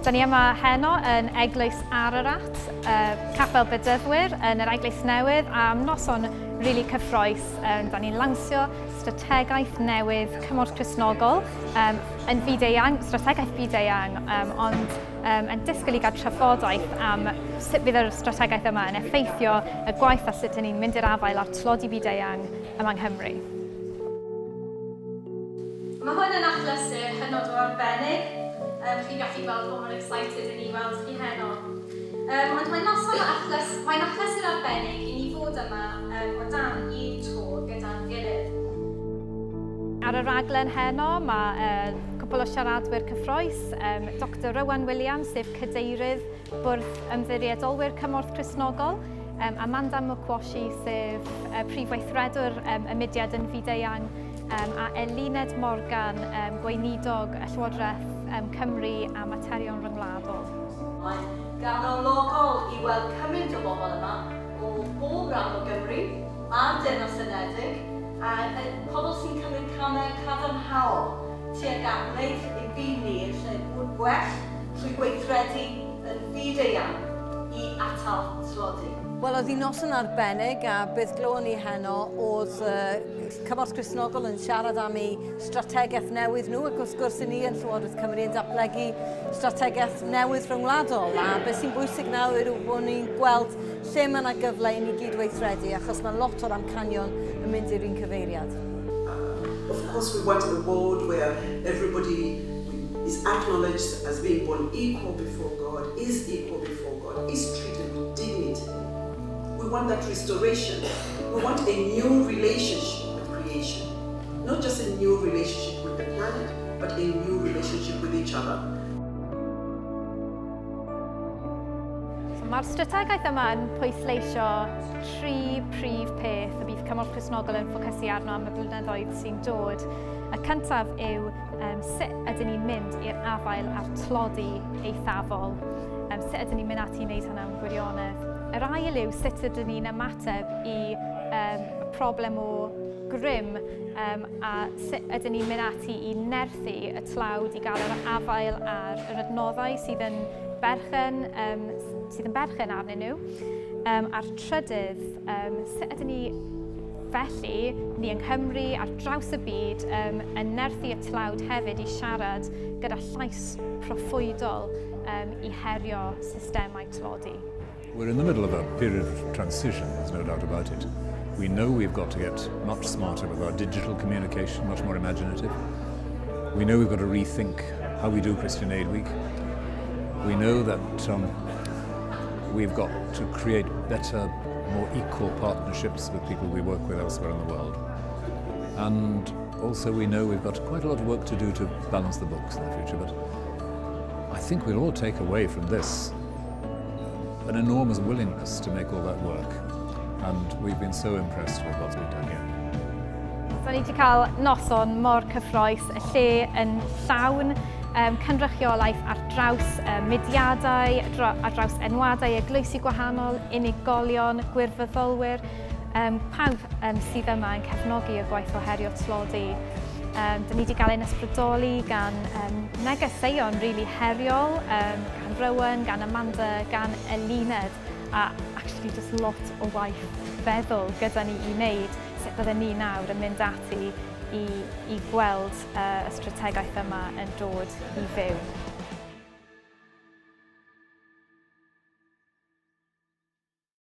Da ni yma heno yn Eglwys Ararat, Capel Bedyddwyr yn yr Eglwys Newydd am noson rili cyffrous. Da ni'n lansio strategaeth newydd cymorth Cristnogol yn Fyd-eang, strategaeth Fyd-eang, ond yn disgwyl i gael trafodaeth am sut fydd yr strategaeth yma yn effeithio y gwaith a sut ni'n mynd i'r afael ar tlodi Fyd-eang yma yng Nghymru. Mae hwn yn achlysur hynod o arbennig. Chi'n gallu gweld bod mor excited yn ei weld chi heno. Ond mae'n achlysur arbennig i ni fod yma o dan un tro gyda'n gilydd. Ar y raglen heno mae cwpl o siaradwyr cyffrous, Dr Rowan Williams, sef cadeirydd bwrdd ymddiriedolwyr cymorth Cristnogol, Amanda Mukwashi, sef prif weithredwr y mudiad yn Fyd-eang, a Eluned Morgan, gweinidog y Llywodraeth Cymru a materion ryngwladol. Mae'n ganologol i weld cymaint o bobl yma o bob ran o Gymru a'r Deyrnas Unedig, a pobl sy'n cymryd camau cadarnhaol tuag at wneud ein byd ni yn lle bod gwell trwy gweithredu yn Fyd-eang i atal tlodi. Wel, oedd hi noson arbennig a beth glywon ni heno oedd Cymorth Cristnogol yn siarad am ei strategaeth newydd nhw, ac wrth gwrs i ni yn Llywodraeth Cymru yn datblygu strategaeth newydd rhyngwladol. A beth sy'n bwysig nawr yw bod ni'n gweld lle mae yna gyfle i ni gydweithredu, achos mae lot o'r amcanion yn mynd i'r un cyfeiriad. Of course, we want a world where everybody is acknowledged as being born equal before God, is equal before God, is treated with dignity. We want that restoration. We want a new relationship with creation. Not just a new relationship with the planet, but a new relationship with each other. Mae'r strategaeth yma yn pwysleisio tri prif peth y bydd Cymorth Cristnogol yn ffocysu arno am y blynyddoedd sy'n dod. Y cyntaf yw sut ydyn ni'n mynd i'r afael ar tlodi eithafol, sut ydyn ni'n mynd ati i wneud hynna'n gwirionedd. Yr ail yw sut ydyn ni'n ymateb i y problem o grym a sut ydyn ni'n mynd ati i nerthu y tlawd i gael yr afael ar yr adnoddau sydd yn berchen arnyn nhw. A'r trydydd, sut ydyn ni felly, ni yng Nghymru ar draws y byd, yn nerthu y tlawd hefyd i siarad gyda llais proffwydol i herio systemau tlodi. We're in the middle of a period of transition, there's no doubt about it. We know we've got to get much smarter with our digital communication, much more imaginative. We know we've got to rethink how we do Christian Aid Week. We know that we've got to create better, more equal partnerships with people we work with elsewhere in the world. And also we know we've got quite a lot of work to do to balance the books in the future, but I think we'll all take away from this an enormous willingness to make all that work, and we've been so impressed with what's been done here. So ni wedi cael noson mor cyffrous, y lle yn llawn cynrychiolaeth ar draws mudiadau, ar draws enwadau eglwysi gwahanol, unigolion, gwirfoddolwyr, pawb sydd yma yn cefnogi y gwaith o herio tlodi. Da ni wedi cael ein ysbrydoli gan negeseuon rili heriol, gan Rowan, gan Amanda, gan Eluned, a actually just lot o waith feddwl gyda ni i wneud sut bydden ni nawr yn mynd ati i gweld y strategaeth yma yn dod i fyw.